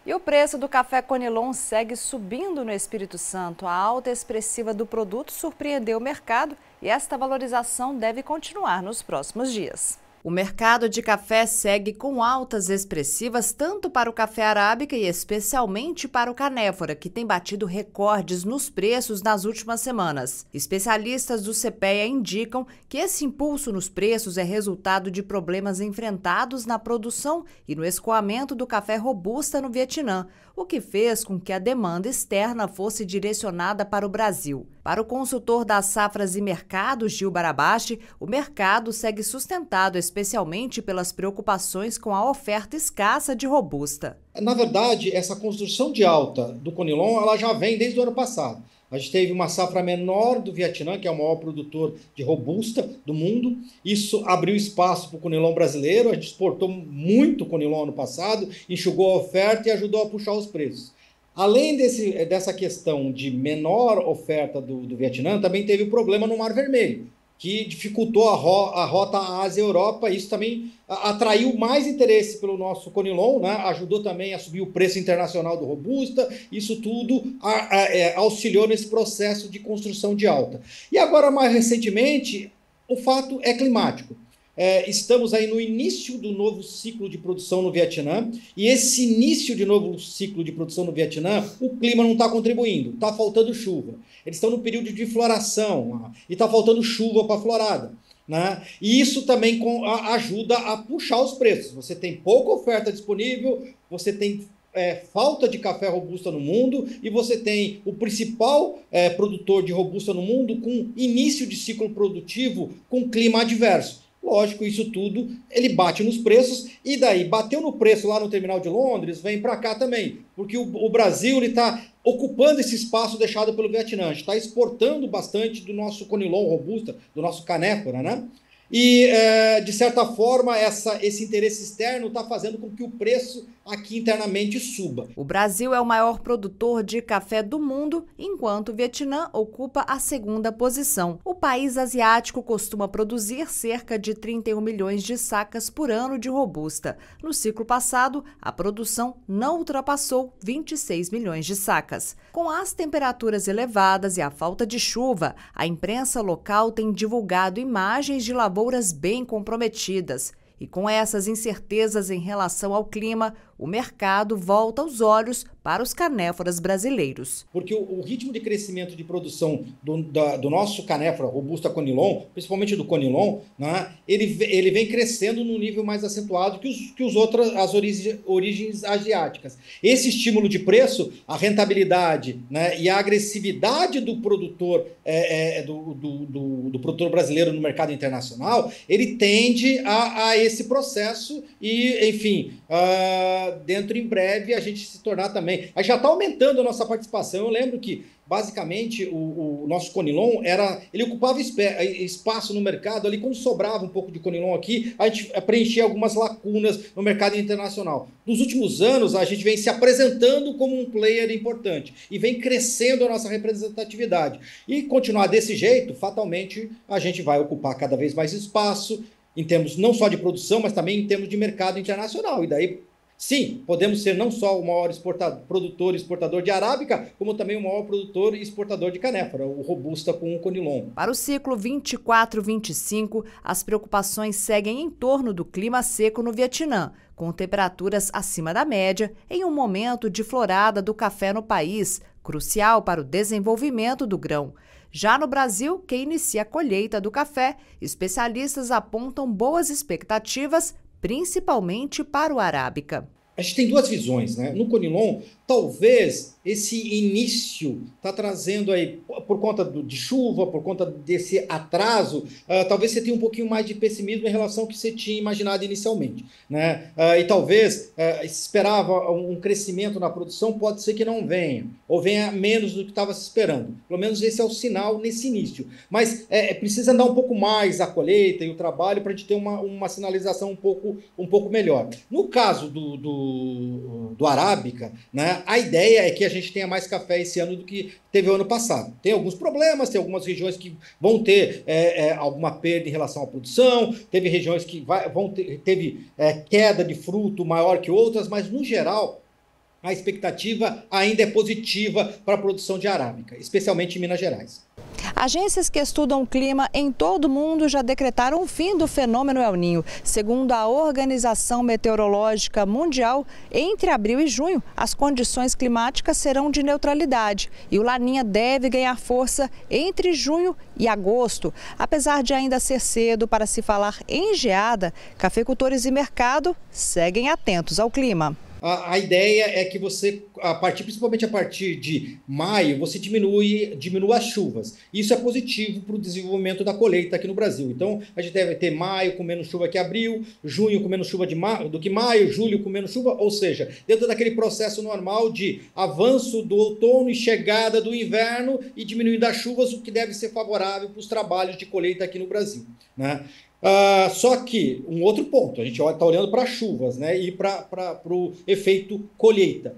E o preço do café Conilon segue subindo no Espírito Santo. A alta expressiva do produto surpreendeu o mercado e esta valorização deve continuar nos próximos dias. O mercado de café segue com altas expressivas tanto para o café arábica e especialmente para o canéfora, que tem batido recordes nos preços nas últimas semanas. Especialistas do CPEA indicam que esse impulso nos preços é resultado de problemas enfrentados na produção e no escoamento do café robusta no Vietnã, o que fez com que a demanda externa fosse direcionada para o Brasil. Para o consultor das safras e mercados, Gil Barabashi, o mercado segue sustentado especialmente pelas preocupações com a oferta escassa de robusta. Na verdade, essa construção de alta do Conilon, ela já vem desde o ano passado. A gente teve uma safra menor do Vietnã, que é o maior produtor de robusta do mundo. Isso abriu espaço para o Conilon brasileiro. A gente exportou muito Conilon ano passado, enxugou a oferta e ajudou a puxar os preços. Além dessa questão de menor oferta do Vietnã, também teve o problema no Mar Vermelho, que dificultou a rota Ásia-Europa. Isso também atraiu mais interesse pelo nosso Conilon, né? Ajudou também a subir o preço internacional do Robusta. Isso tudo auxiliou nesse processo de construção de alta. E agora, mais recentemente, o fato é climático. Estamos aí no início do novo ciclo de produção no Vietnã, e esse início de novo ciclo de produção no Vietnã, o clima não está contribuindo, está faltando chuva. Eles estão no período de floração e está faltando chuva para a florada, né? E isso também ajuda a puxar os preços. Você tem pouca oferta disponível, você tem falta de café robusta no mundo, e você tem o principal produtor de robusta no mundo com início de ciclo produtivo com clima adverso. Lógico, isso tudo ele bate nos preços, e daí bateu no preço lá no terminal de Londres, vem para cá também, porque o Brasil está ocupando esse espaço deixado pelo Vietnã. A gente está exportando bastante do nosso Conilon robusta, do nosso canéfora, né? E, de certa forma, esse interesse externo está fazendo com que o preço aqui internamente suba. O Brasil é o maior produtor de café do mundo, enquanto o Vietnã ocupa a segunda posição. O país asiático costuma produzir cerca de 31 milhões de sacas por ano de robusta. No ciclo passado, a produção não ultrapassou 26 milhões de sacas. Com as temperaturas elevadas e a falta de chuva, a imprensa local tem divulgado imagens de lavouras bem comprometidas. E com essas incertezas em relação ao clima, o mercado volta os olhos para os canéforas brasileiros. Porque o ritmo de crescimento de produção do nosso canéfora robusta Conilon, principalmente do Conilon, né, ele vem crescendo num nível mais acentuado que as origens asiáticas. Esse estímulo de preço, a rentabilidade, né, e a agressividade do produtor, do produtor brasileiro no mercado internacional, ele tende a esse processo e, enfim, dentro em breve a gente se tornar também. A gente já está aumentando a nossa participação. Eu lembro que, basicamente, o nosso Conilon ele ocupava espaço no mercado. Ali, quando sobrava um pouco de Conilon aqui, a gente preenchia algumas lacunas no mercado internacional. Nos últimos anos, a gente vem se apresentando como um player importante e vem crescendo a nossa representatividade. E continuar desse jeito, fatalmente, a gente vai ocupar cada vez mais espaço, em termos não só de produção, mas também em termos de mercado internacional. E daí, sim, podemos ser não só o maior produtor e exportador de arábica, como também o maior produtor e exportador de canéfora, o robusta com o Conilon. Para o ciclo 24-25, as preocupações seguem em torno do clima seco no Vietnã, com temperaturas acima da média, em um momento de florada do café no país, crucial para o desenvolvimento do grão. Já no Brasil, que inicia a colheita do café, especialistas apontam boas expectativas, principalmente para o arábica. A gente tem duas visões, né? No Conilon, talvez esse início está trazendo aí, por conta de chuva, por conta desse atraso, talvez você tenha um pouquinho mais de pessimismo em relação ao que você tinha imaginado inicialmente, né? E talvez esperava um crescimento na produção, pode ser que não venha, ou venha menos do que estava se esperando. Pelo menos esse é o sinal nesse início. Mas precisa andar um pouco mais a colheita e o trabalho para a gente ter uma sinalização um pouco melhor. No caso do arábica, né, a ideia é que a gente tenha mais café esse ano do que teve o ano passado. Tem alguns problemas, tem algumas regiões que vão ter alguma perda em relação à produção, teve regiões que teve queda de fruto maior que outras, mas no geral a expectativa ainda é positiva para a produção de arábica, especialmente em Minas Gerais. Agências que estudam o clima em todo o mundo já decretaram o fim do fenômeno El Niño. Segundo a Organização Meteorológica Mundial, entre abril e junho, as condições climáticas serão de neutralidade e o Laninha deve ganhar força entre junho e agosto. Apesar de ainda ser cedo para se falar em geada, cafeicultores e mercado seguem atentos ao clima. A ideia é que você, principalmente a partir de maio, você diminua as chuvas. Isso é positivo para o desenvolvimento da colheita aqui no Brasil. Então, a gente deve ter maio com menos chuva que abril, junho com menos chuva do que maio, julho com menos chuva, ou seja, dentro daquele processo normal de avanço do outono e chegada do inverno e diminuindo as chuvas, o que deve ser favorável para os trabalhos de colheita aqui no Brasil, né? Só que, um outro ponto, a gente está olhando para chuvas, né, e para o efeito colheita.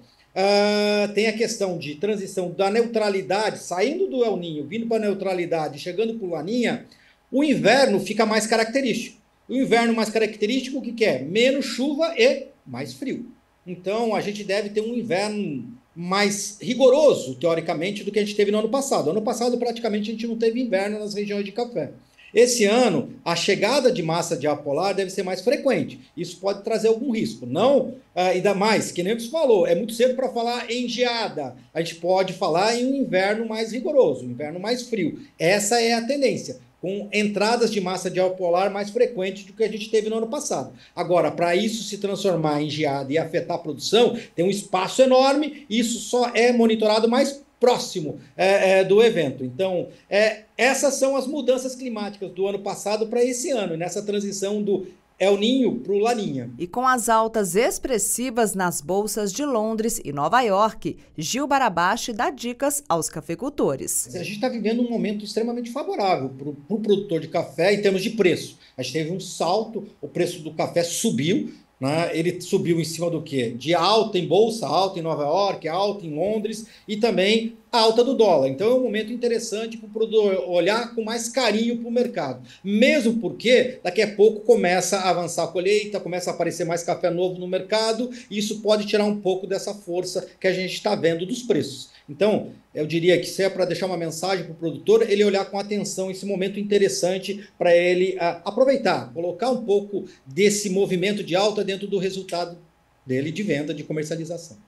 Tem a questão de transição da neutralidade, saindo do El Niño, vindo para a neutralidade, chegando para o Laninha, o inverno fica mais característico. O inverno mais característico, o que é? Menos chuva e mais frio. Então, a gente deve ter um inverno mais rigoroso, teoricamente, do que a gente teve no ano passado. Ano passado, praticamente, a gente não teve inverno nas regiões de café. Esse ano, a chegada de massa de ar polar deve ser mais frequente. Isso pode trazer algum risco. Não, ainda mais, que nem você falou, é muito cedo para falar em geada. A gente pode falar em um inverno mais rigoroso, um inverno mais frio. Essa é a tendência, com entradas de massa de ar polar mais frequentes do que a gente teve no ano passado. Agora, para isso se transformar em geada e afetar a produção, tem um espaço enorme, isso só é monitorado mais próximo do evento. Então, essas são as mudanças climáticas do ano passado para esse ano, nessa transição do El Niño para o Laninha. E com as altas expressivas nas bolsas de Londres e Nova York, Gil Barabashi dá dicas aos cafeicultores. A gente está vivendo um momento extremamente favorável para o produtor de café em termos de preço. A gente teve um salto, o preço do café subiu, né? Ele subiu em cima do quê? De alta em bolsa, alta em Nova York, alta em Londres e também a alta do dólar. Então é um momento interessante para o produtor olhar com mais carinho para o mercado. Mesmo porque daqui a pouco começa a avançar a colheita, começa a aparecer mais café novo no mercado e isso pode tirar um pouco dessa força que a gente está vendo dos preços. Então, eu diria que se é para deixar uma mensagem para o produtor, ele olhar com atenção esse momento interessante para ele aproveitar, colocar um pouco desse movimento de alta dentro do resultado dele de venda, de comercialização.